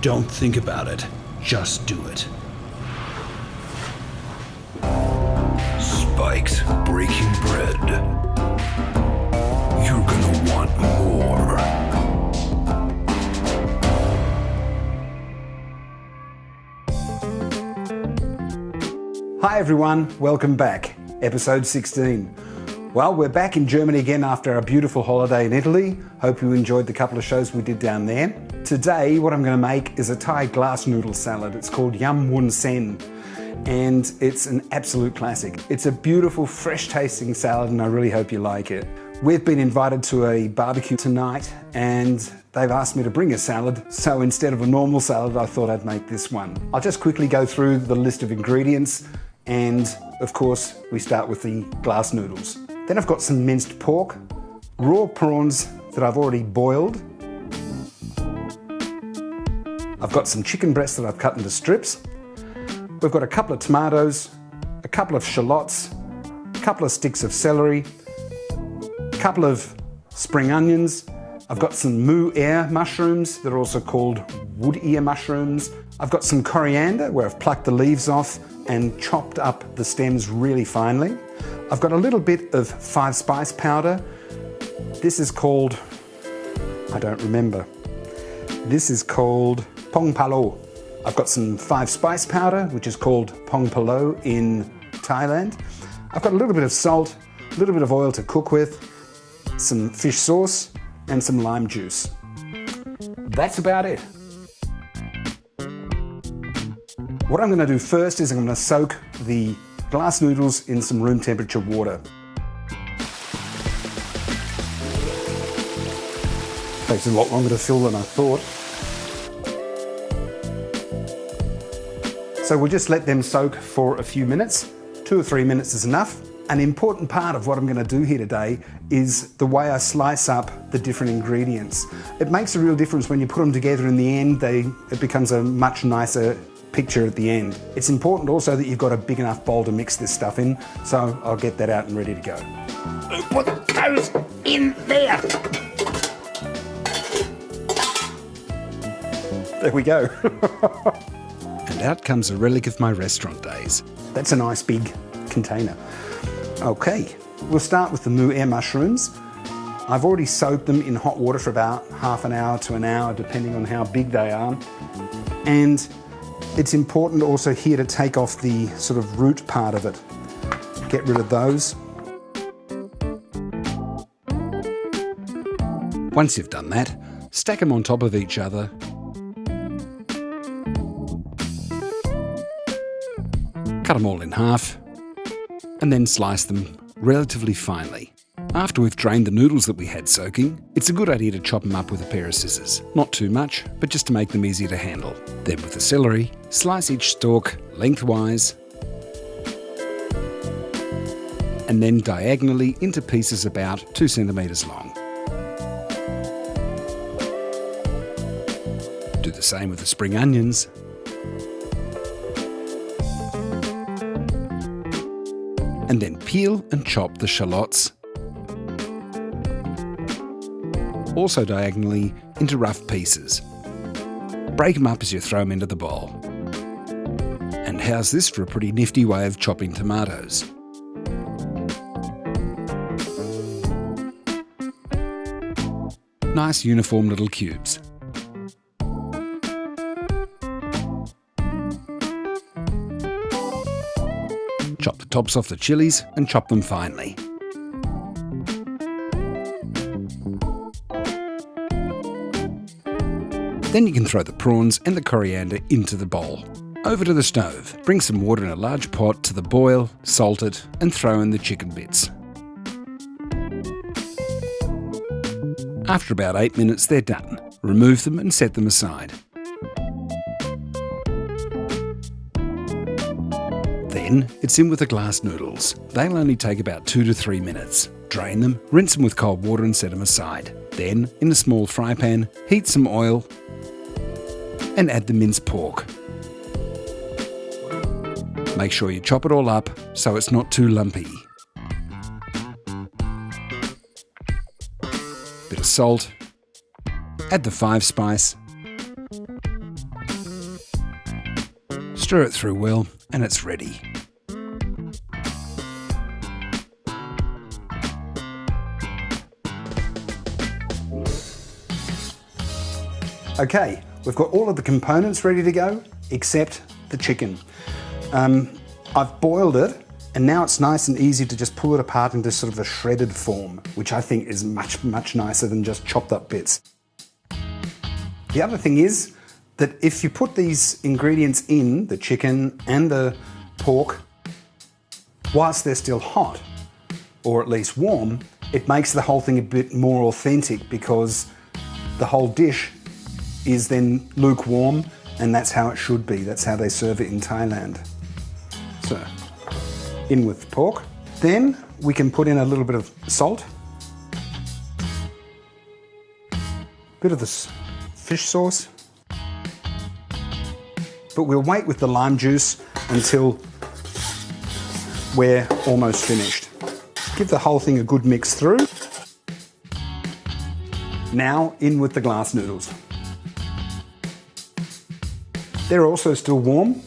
Don't think about it, just do it. Spike's breaking bread. You're gonna want more. Hi everyone, welcome back. Episode 16. Well, we're back in Germany again after our beautiful holiday in Italy. Hope you enjoyed the couple of shows we did down there. Today, what I'm going to make is a Thai glass noodle salad. It's called Yum Woon Sen, and it's an absolute classic. It's a beautiful, fresh-tasting salad, and I really hope you like it. We've been invited to a barbecue tonight, and they've asked me to bring a salad, so instead of a normal salad, I thought I'd make this one. I'll just quickly go through the list of ingredients, and of course, we start with the glass noodles. Then I've got some minced pork, raw prawns that I've already boiled. I've got some chicken breasts that I've cut into strips. We've got a couple of tomatoes, a couple of shallots, a couple of sticks of celery, a couple of spring onions. I've got some Mu Err mushrooms that are also called wood ear mushrooms. I've got some coriander where I've plucked the leaves off and chopped up the stems really finely. I've got a little bit of 5 spice powder. This is called, I don't remember. This is called Pong Palo. I've got some 5 spice powder, which is called Pong Palo in Thailand. I've got a little bit of salt, a little bit of oil to cook with, some fish sauce, and some lime juice. That's about it. What I'm going to do first is I'm going to soak the glass noodles in some room temperature water. Takes a lot longer to fill than I thought. So we'll just let them soak for a few minutes. 2 or 3 minutes is enough. An important part of what I'm going to do here today is the way I slice up the different ingredients. It makes a real difference when you put them together in the end. It becomes a much nicer picture at the end. It's important also that you've got a big enough bowl to mix this stuff in, so I'll get that out and ready to go. Put those in there. There we go. And out comes a relic of my restaurant days. That's a nice big container. Okay, we'll start with the Mu Err mushrooms. I've already soaked them in hot water for about half an hour to an hour, depending on how big they are. And it's important also here to take off the sort of root part of it. Get rid of those. Once you've done that, stack them on top of each other. Cut them all in half, and then slice them relatively finely. After we've drained the noodles that we had soaking, it's a good idea to chop them up with a pair of scissors. Not too much, but just to make them easier to handle. Then with the celery, slice each stalk lengthwise, and then diagonally into pieces about 2 centimetres long. Do the same with the spring onions. And then peel and chop the shallots, also diagonally into rough pieces. Break them up as you throw them into the bowl. And how's this for a pretty nifty way of chopping tomatoes? Nice uniform little cubes. Chop the tops off the chilies and chop them finely. Then you can throw the prawns and the coriander into the bowl. Over to the stove. Bring some water in a large pot to the boil, salt it, and throw in the chicken bits. After about 8 minutes, they're done. Remove them and set them aside. Then it's in with the glass noodles. They'll only take about 2 to 3 minutes. Drain them, rinse them with cold water and set them aside. Then, in a small fry pan, heat some oil and add the minced pork. Make sure you chop it all up so it's not too lumpy. Bit of salt, add the 5 spice, stir it through well, and it's ready. Okay, we've got all of the components ready to go, except the chicken. I've boiled it, and now it's nice and easy to just pull it apart into sort of a shredded form, which I think is much, much nicer than just chopped up bits. The other thing is that if you put these ingredients in, the chicken and the pork, whilst they're still hot, or at least warm, it makes the whole thing a bit more authentic because the whole dish is then lukewarm, and that's how it should be. That's how they serve it in Thailand. So, in with the pork. Then we can put in a little bit of salt, bit of this fish sauce, but we'll wait with the lime juice until we're almost finished. Give the whole thing a good mix through. Now in with the glass noodles. They're also still warm.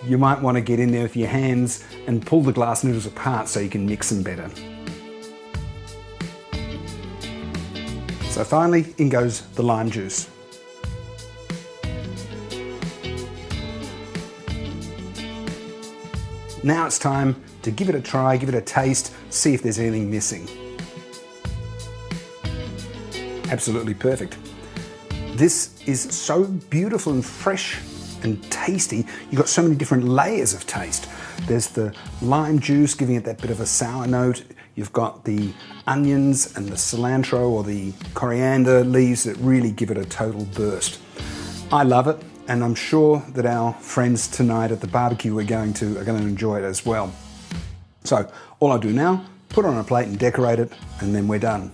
You might want to get in there with your hands and pull the glass noodles apart so you can mix them better. So finally, in goes the lime juice. Now it's time to give it a try, give it a taste, see if there's anything missing. Absolutely perfect. This is so beautiful and fresh and tasty. You've got so many different layers of taste. There's the lime juice giving it that bit of a sour note. You've got the onions and the cilantro or the coriander leaves that really give it a total burst. I love it, and I'm sure that our friends tonight at the barbecue are going to enjoy it as well. So all I do now, put it on a plate and decorate it, and then we're done.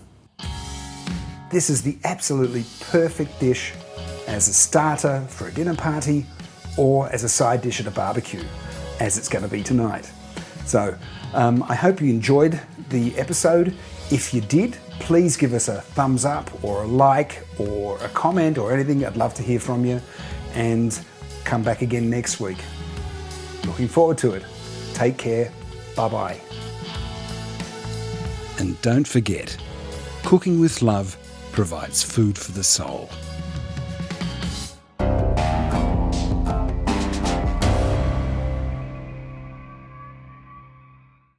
This is the absolutely perfect dish as a starter for a dinner party or as a side dish at a barbecue, as it's going to be tonight. So I hope you enjoyed the episode. If you did, please give us a thumbs up or a like or a comment or anything. I'd love to hear from you, and come back again next week. Looking forward to it. Take care. Bye-bye. And don't forget, cooking with love provides food for the soul.